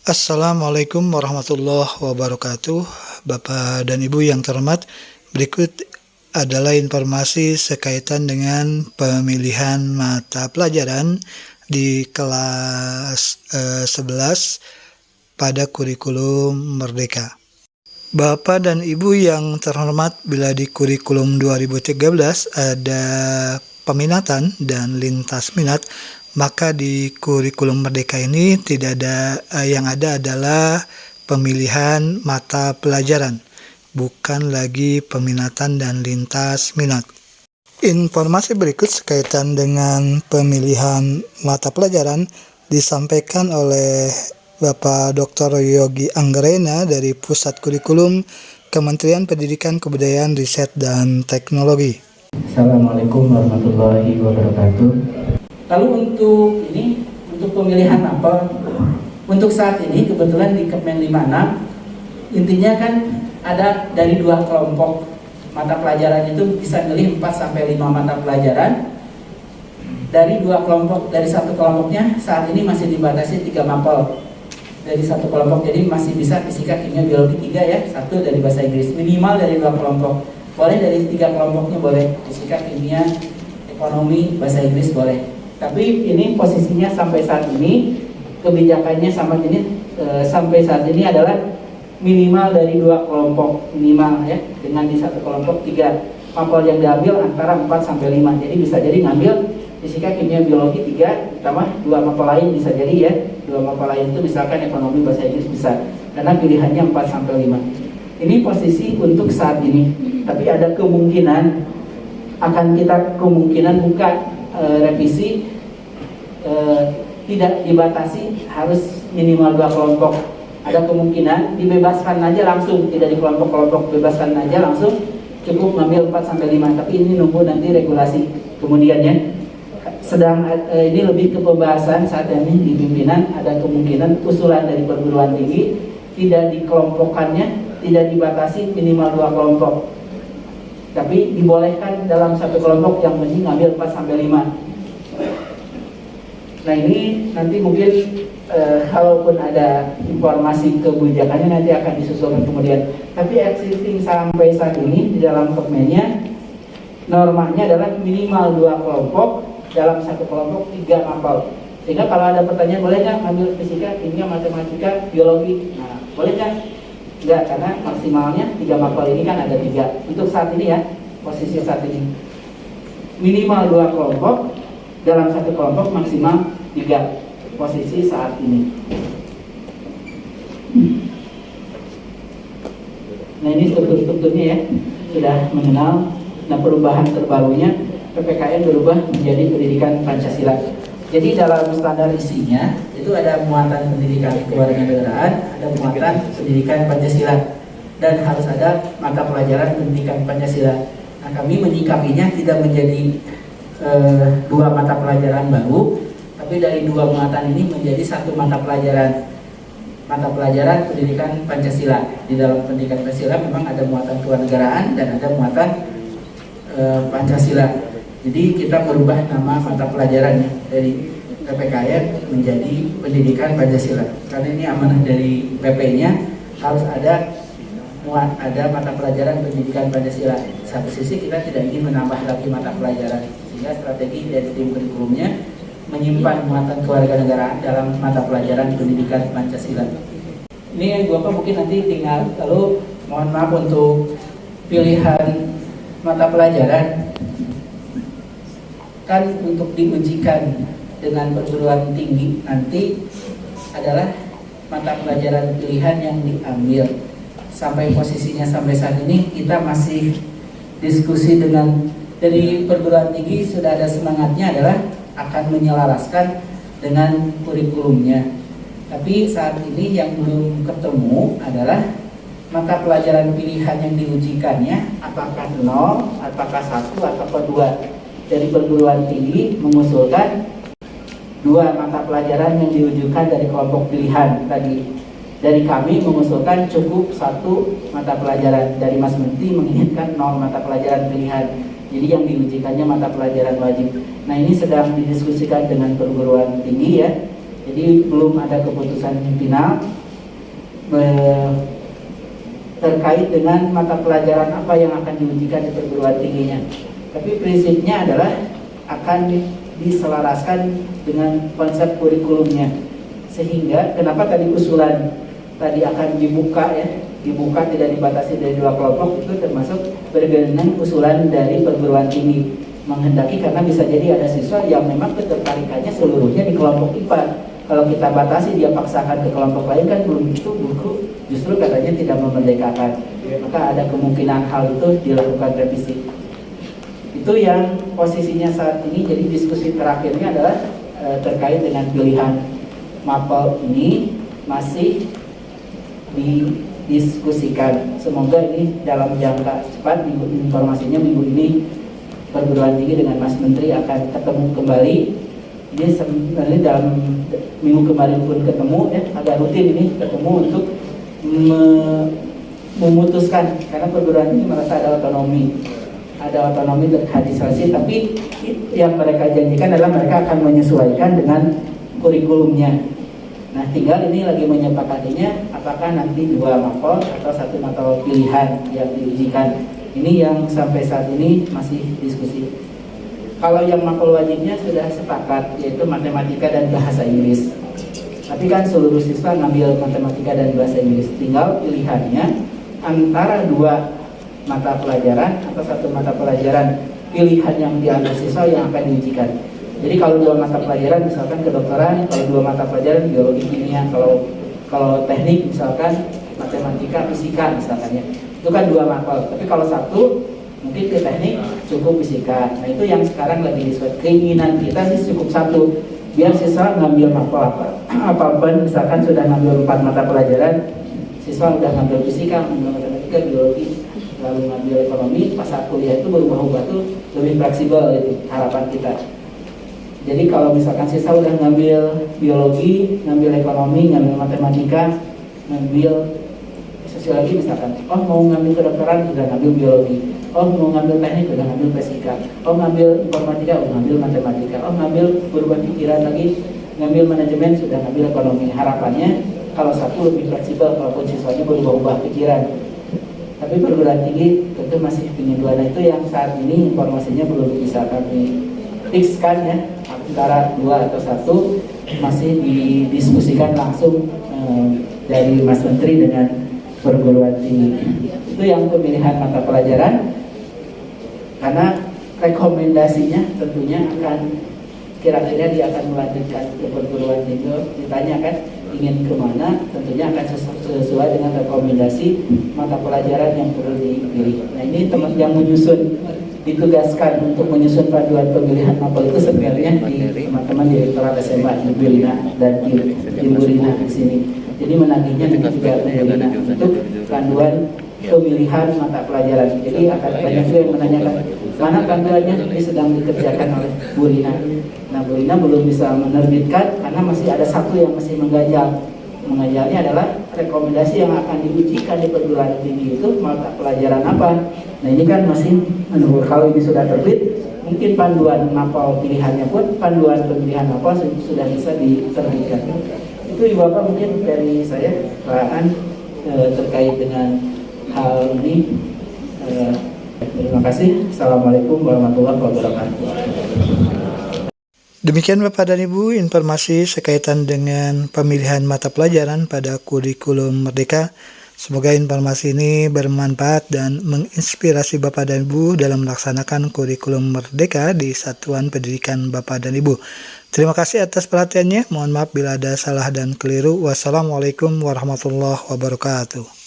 Assalamualaikum warahmatullahi wabarakatuh. Bapak dan Ibu yang terhormat, berikut adalah informasi sekaitan dengan pemilihan mata pelajaran di kelas 11 pada kurikulum Merdeka. Bapak dan Ibu yang terhormat, bila di kurikulum 2013 ada peminatan dan lintas minat, maka di kurikulum Merdeka ini tidak ada, yang ada adalah pemilihan mata pelajaran, bukan lagi peminatan dan lintas minat. Informasi berikut sekaitan dengan pemilihan mata pelajaran disampaikan oleh Bapak Dr. Yogi Anggrena dari Pusat Kurikulum Kementerian Pendidikan, Kebudayaan, Riset, dan Teknologi. Assalamualaikum warahmatullahi wabarakatuh. Lalu untuk pemilihan mapel, untuk saat ini kebetulan di Kemen 56 intinya kan ada dari dua kelompok mata pelajaran, itu bisa milih 4-5 mata pelajaran dari dua kelompok. Dari satu kelompoknya saat ini masih dibatasi 3 mapel dari satu kelompok, jadi masih bisa fisika, kimia, biologi 3 ya, 1 dari bahasa Inggris, minimal dari dua kelompok. Boleh dari 3 kelompoknya, boleh fisika, kimia, ekonomi, bahasa Inggris boleh. Tapi ini posisinya sampai saat ini, kebijakannya sampai saat ini adalah minimal dari 2 kelompok, minimal ya, dengan di satu kelompok 3 mapel yang diambil antara 4-5. Jadi bisa jadi ngambil fisika, kimia, biologi 3, ditambah 2 mapel lain bisa jadi ya. 2 mapel lain itu misalkan ekonomi, bahasa Inggris bisa, karena pilihannya 4-5. Ini posisi untuk saat ini. Tapi ada kemungkinan akan kita buka revisi, tidak dibatasi harus minimal 2 kelompok. Ada kemungkinan dibebaskan aja langsung, tidak di kelompok-kelompok, bebaskan aja langsung, cukup ngambil 4-5. Tapi ini nunggu nanti regulasi kemudiannya. Sedang ini lebih ke pembahasan saat ini di pimpinan. Ada kemungkinan usulan dari perguruan tinggi tidak dikelompokkannya, tidak dibatasi minimal 2 kelompok, tapi dibolehkan dalam satu kelompok yang penting ngambil 4-5. Nah ini nanti mungkin kalaupun ada informasi kebijakannya nanti akan disusulkan kemudian. Tapi existing sampai saat ini di dalam Permennya, normanya adalah minimal 2 kelompok, dalam satu kelompok 3 mapel. Sehingga kalau ada pertanyaan, boleh nggak ngambil fisika, kimia, matematika, biologi? Nah, boleh nggak? Enggak, karena maksimalnya 3 mapel ini kan ada 3. Untuk saat ini ya, posisi saat ini minimal 2 kelompok, dalam satu kelompok maksimal 3, posisi saat ini. Nah ini strukturnya ya, sudah mengenal. Nah perubahan terbarunya, PPKN berubah menjadi pendidikan Pancasila. Jadi dalam standar isinya itu ada muatan pendidikan kewarganegaraan, ada muatan pendidikan Pancasila, dan harus ada mata pelajaran pendidikan Pancasila. Nah kami menyikapinya tidak menjadi 2 mata pelajaran baru, tapi dari 2 muatan ini menjadi 1 mata pelajaran pendidikan Pancasila. Di dalam pendidikan Pancasila memang ada muatan kewarganegaraan dan ada muatan Pancasila. Jadi kita merubah nama mata pelajarannya dari PPKN menjadi pendidikan Pancasila, karena ini amanah dari PP-nya, harus ada mata pelajaran pendidikan Pancasila. Satu sisi kita tidak ingin menambah lagi mata pelajaran, sehingga strategi dari tim kurikulumnya menyimpan muatan kewarganegaraan dalam mata pelajaran pendidikan Pancasila. Ini Bapak mungkin nanti tinggal, lalu mohon maaf untuk pilihan mata pelajaran kan untuk diujikan dengan perguruan tinggi nanti adalah mata pelajaran pilihan yang diambil. Sampai posisinya sampai saat ini kita masih diskusi dengan dari perguruan tinggi, sudah ada semangatnya adalah akan menyelaraskan dengan kurikulumnya. Tapi saat ini yang belum ketemu adalah mata pelajaran pilihan yang diujikannya apakah 0, apakah 1, atau 2. Dari perguruan tinggi mengusulkan 2 mata pelajaran yang diujikan dari kelompok pilihan tadi. Dari kami mengusulkan cukup 1 mata pelajaran. Dari Mas Menteri menginginkan 0 mata pelajaran pilihan. Jadi yang diujikannya mata pelajaran wajib. Nah ini sedang didiskusikan dengan perguruan tinggi ya. Jadi belum ada keputusan final terkait dengan mata pelajaran apa yang akan diujikan di perguruan tingginya. Tapi prinsipnya adalah akan diselaraskan dengan konsep kurikulumnya. Sehingga kenapa tadi usulan tadi akan dibuka tidak dibatasi dari 2 kelompok, itu termasuk bergenang usulan dari perguruan tinggi, menghendaki karena bisa jadi ada siswa yang memang ketertarikannya seluruhnya di kelompok IPA. Kalau kita batasi dia paksakan ke kelompok lain kan belum tentu buku justru katanya tidak memerdekakan. Maka ada kemungkinan hal itu dilakukan revisi. Itu yang posisinya saat ini. Jadi diskusi terakhirnya adalah terkait dengan pilihan mapel ini masih didiskusikan. Semoga ini dalam jangka cepat, informasinya minggu ini perguruan tinggi dengan Mas Menteri akan ketemu kembali. Ini sebenarnya dalam minggu kemarin pun ketemu agak rutin ini ketemu untuk memutuskan, karena perguruan tinggi merasa ada otonomi terhadisasi, tapi yang mereka janjikan adalah mereka akan menyesuaikan dengan kurikulumnya. Nah, tinggal ini lagi menyepakatinya apakah nanti 2 mapel atau 1 mata pilihan yang diujikan. Ini yang sampai saat ini masih diskusi. Kalau yang mapel wajibnya sudah sepakat, yaitu matematika dan bahasa Inggris. Tapi kan seluruh siswa ngambil matematika dan bahasa Inggris. Tinggal pilihannya antara 2 mata pelajaran atau 1 mata pelajaran. Pilihan yang diambil siswa yang akan diujikan. Jadi kalau 2 mata pelajaran misalkan kedokteran, kalau 2 mata pelajaran biologi kimia, kalau teknik misalkan matematika fisika misalkan ya. Itu kan 2 mapel. Tapi kalau 1 mungkin ke teknik cukup fisika. Nah, itu yang sekarang lagi disusun. Keinginan kita sih cukup 1, biar siswa ngambil mapel apapun, misalkan sudah ngambil 4 mata pelajaran, siswa udah ngambil fisika, ngambil matematika, biologi, lalu ngambil ekonomi, pas saat kuliah itu berubah-ubah tuh lebih fleksibel gitu, harapan kita. Jadi kalau misalkan siswa udah ngambil biologi, ngambil ekonomi, ngambil matematika, ngambil sosiologi misalkan, oh mau ngambil kedokteran udah ngambil biologi, oh mau ngambil teknik udah ngambil fisika, oh ngambil informatika udah ngambil matematika, oh ngambil berubah pikiran lagi, ngambil manajemen sudah ngambil ekonomi. Harapannya kalau 1 lebih fleksibel walaupun siswanya berubah-ubah pikiran. Tapi perguruan tinggi tentu masih ingin 2. Nah, itu yang saat ini informasinya belum bisa kami fixkan ya, antara 2 atau 1 masih didiskusikan langsung dari Mas Menteri dengan perguruan tinggi. Itu yang pemilihan mata pelajaran, karena rekomendasinya tentunya akan kira-kira dia akan melanjutkan ke perguruan tinggi. Ditanya kan ingin kemana, tentunya akan sesuai dengan rekomendasi mata pelajaran yang perlu dipilih. Nah, ini teman yang ditugaskan untuk menyusun panduan pemilihan mapel itu sebenarnya di teman-teman Direktorat SMA Ibu Rina dan Ibu Rina di sini. Jadi menagihnya nanti juga Rina untuk panduan pemilihan mata pelajaran. Jadi akan banyak yang menanyakan mana panduannya, ini sedang dikerjakan oleh Bu Rina. Nah, Bu Rina belum bisa menerbitkan karena masih ada 1 yang masih mengganjal. Mengajarnya adalah rekomendasi yang akan diujikan di perguruan tinggi itu mata pelajaran apa. Nah, ini kan masih menunggu. Kalau ini sudah terbit, mungkin panduan mapel pilihannya pun, panduan pemilihan mapel sudah bisa diterbitkan. Itu Ibu Bapak mungkin dari saya, Pak An, terkait dengan hal ini. Terima kasih. Assalamualaikum warahmatullahi wabarakatuh. Demikian Bapak dan Ibu informasi sekaitan dengan pemilihan mata pelajaran pada kurikulum Merdeka. Semoga informasi ini bermanfaat dan menginspirasi Bapak dan Ibu dalam melaksanakan kurikulum Merdeka di Satuan Pendidikan Bapak dan Ibu. Terima kasih atas perhatiannya. Mohon maaf bila ada salah dan keliru. Wassalamualaikum warahmatullahi wabarakatuh.